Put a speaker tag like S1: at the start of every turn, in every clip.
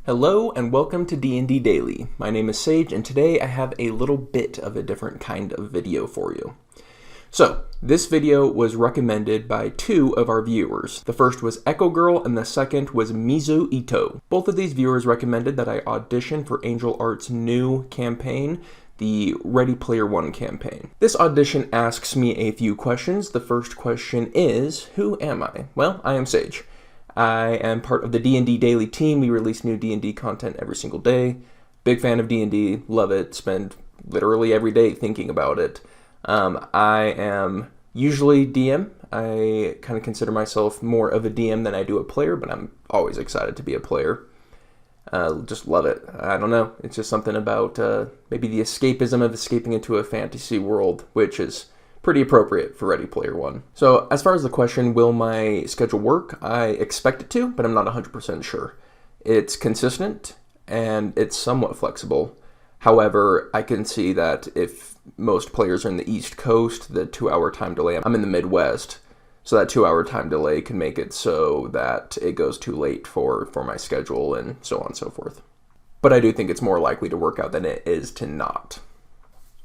S1: Hello and welcome to D&D Daily. My name is Sage and today I have a little bit of a different kind of video for you. So, this video was recommended by two of our viewers. The first was Echo Girl and the second was Mizu Ito. Both of these viewers recommended that I audition for Angelarts' new campaign, the Ready Player One campaign. This audition asks me a few questions. The first question is, who am I? Well, I am Sage. I am part of the D&D Daily team. We release new D&D content every single day. Big fan of D&D, love it, spend literally every day thinking about it. I am usually DM. I kind of consider myself more of a DM than I do a player, but I'm always excited to be a player. Just love it. I don't know, it's just something about maybe the escapism of escaping into a fantasy world, which is pretty appropriate for Ready Player One. So as far as the question, will my schedule work? I expect it to, but I'm not 100% sure. It's consistent and it's somewhat flexible. However, I can see that if most players are in the East Coast, the 2-hour time delay, I'm in the Midwest, so that 2-hour time delay can make it so that it goes too late for my schedule and so on and so forth. But I do think it's more likely to work out than it is to not.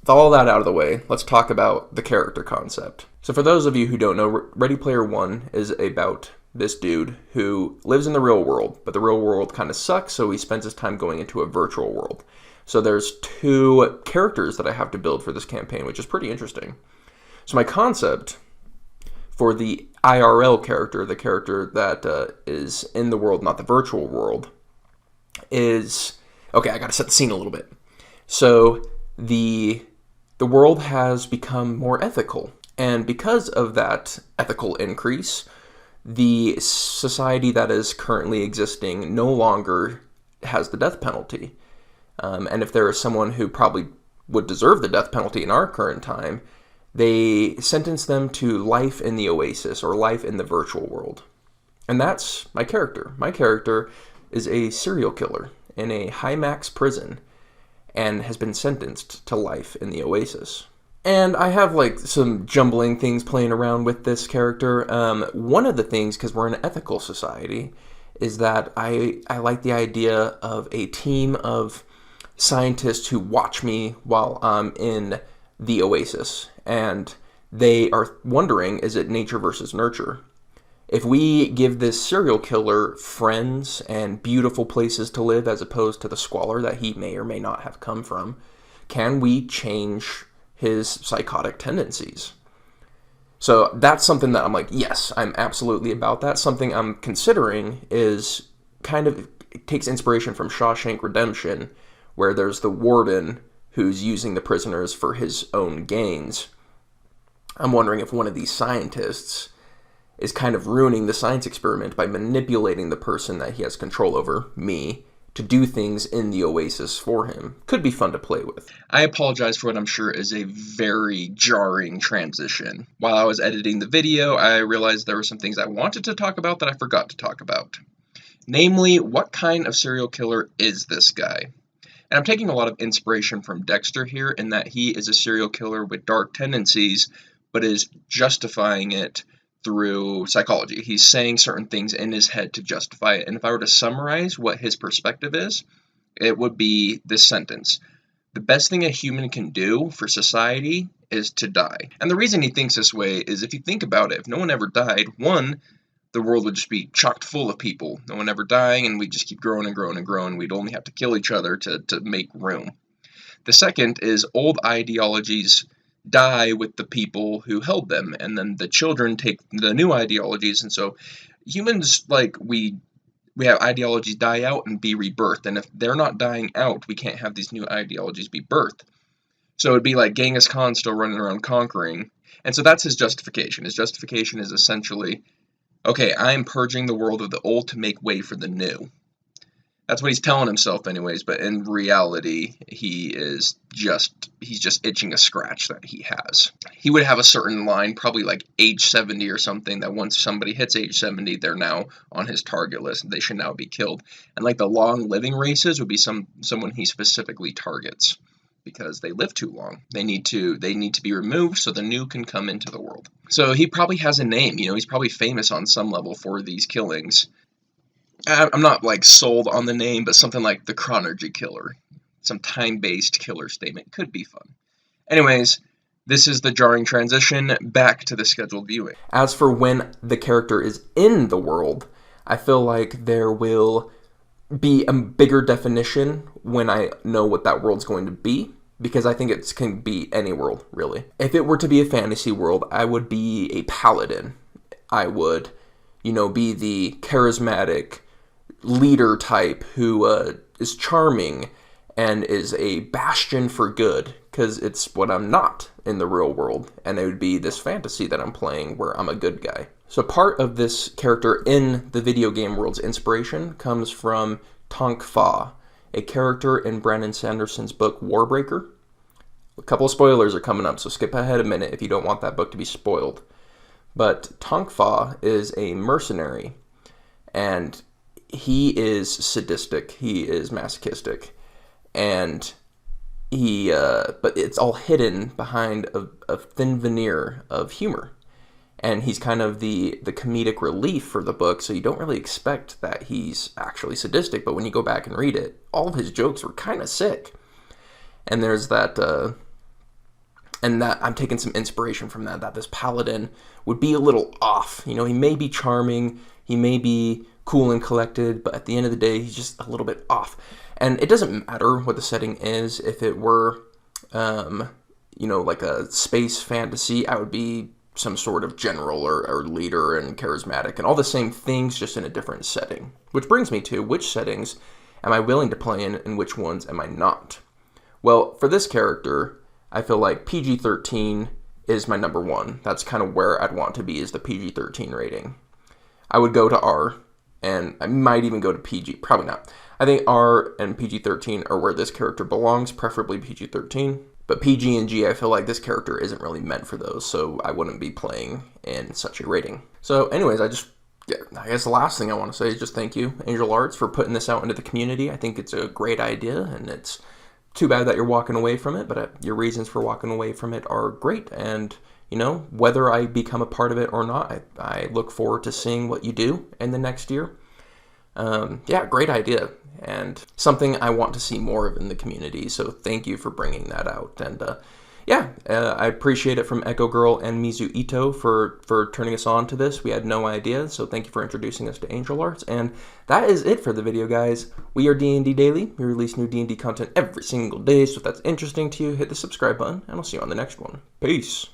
S1: With all that out of the way, let's talk about the character concept. So for those of you who don't know, Ready Player One is about this dude who lives in the real world, but the real world kind of sucks, so he spends his time going into a virtual world. So there's two characters that I have to build for this campaign, which is pretty interesting. So my concept for the IRL character, the character that is in the world, not the virtual world, is... Okay, I gotta set the scene a little bit. So the world has become more ethical, and because of that ethical increase, the society that is currently existing no longer has the death penalty. And if there is someone who probably would deserve the death penalty in our current time, they sentence them to life in the Oasis, or life in the virtual world. And that's my character. My character is a serial killer in a high-max prison and has been sentenced to life in the Oasis. And I have like some jumbling things playing around with this character. One of the things, because we're an ethical society, is that I like the idea of a team of scientists who watch me while I'm in the Oasis. And they are wondering, is it nature versus nurture? If we give this serial killer friends and beautiful places to live as opposed to the squalor that he may or may not have come from, can we change his psychotic tendencies? So that's something that I'm like, yes, I'm absolutely about that. Something I'm considering is kind of, it takes inspiration from Shawshank Redemption, where there's the warden who's using the prisoners for his own gains. I'm wondering if one of these scientists is kind of ruining the science experiment by manipulating the person that he has control over, me, to do things in the Oasis for him. Could be fun to play with. I apologize for what I'm sure is a very jarring transition. While I was editing the video, I realized there were some things I wanted to talk about that I forgot to talk about. Namely, what kind of serial killer is this guy? And I'm taking a lot of inspiration from Dexter here in that he is a serial killer with dark tendencies, but is justifying it through psychology. He's saying certain things in his head to justify it. And if I were to summarize what his perspective is, it would be this sentence: the best thing a human can do for society is to die. And the reason he thinks this way is, if you think about it, if no one ever died, one, the world would just be chocked full of people. No one ever dying, and we'd just keep growing and growing and growing. We'd only have to kill each other to make room. The second is old ideologies die with the people who held them, and then the children take the new ideologies, and so humans, like, we have ideologies die out and be rebirthed, and if they're not dying out, we can't have these new ideologies be birthed. So it'd be like Genghis Khan still running around conquering, and so that's his justification. His justification is essentially, okay, I'm purging the world of the old to make way for the new. That's what he's telling himself anyways, but in reality, he's just itching a scratch that he has. He would have a certain line, probably like age 70 or something, that once somebody hits age 70, they're now on his target list, and they should now be killed. And like the long living races would be someone he specifically targets, because they live too long. They need to be removed so the new can come into the world. So he probably has a name, he's probably famous on some level for these killings. I'm not like sold on the name, but something like the Chronurgy killer. Some time-based killer statement could be fun. Anyways, this is the jarring transition back to the scheduled viewing. As for when the character is in the world, I feel like there will be a bigger definition when I know what that world's going to be, because I think it can be any world, really. If it were to be a fantasy world, I would be a paladin. I would, be the charismatic leader type who is charming and is a bastion for good, because it's what I'm not in the real world, and it would be this fantasy that I'm playing where I'm a good guy. So part of this character in the video game world's inspiration comes from Tonk Fa, a character in Brandon Sanderson's book Warbreaker. A couple of spoilers are coming up, so skip ahead a minute if you don't want that book to be spoiled. But Tonk Fa is a mercenary, and he is sadistic, he is masochistic, and but it's all hidden behind a thin veneer of humor. And he's kind of the comedic relief for the book, so you don't really expect that he's actually sadistic, but when you go back and read it, all of his jokes were kind of sick. And there's that, and that I'm taking some inspiration from that this paladin would be a little off. He may be charming, he may be cool and collected, but at the end of the day, he's just a little bit off. And it doesn't matter what the setting is. If it were, like a space fantasy, I would be some sort of general or leader and charismatic and all the same things, just in a different setting. Which brings me to, which settings am I willing to play in and which ones am I not? Well, for this character, I feel like PG-13 is my number one. That's kind of where I'd want to be, is the PG-13 rating. I would go to R, and I might even go to PG. Probably not. I think R and PG-13 are where this character belongs, preferably PG-13. But PG and G, I feel like this character isn't really meant for those, so I wouldn't be playing in such a rating. So anyways, I guess the last thing I want to say is just thank you, Angelarts, for putting this out into the community. I think it's a great idea, and it's too bad that you're walking away from it, but your reasons for walking away from it are great. And, whether I become a part of it or not, I look forward to seeing what you do in the next year. Great idea, and something I want to see more of in the community, so thank you for bringing that out. And I appreciate it from Echo Girl and Mizu Ito for turning us on to this. We had no idea, so thank you for introducing us to Angelarts. And that is it for the video, guys. We are D&D Daily. We release new D&D content every single day, so if that's interesting to you, hit the subscribe button, and I'll see you on the next one. Peace!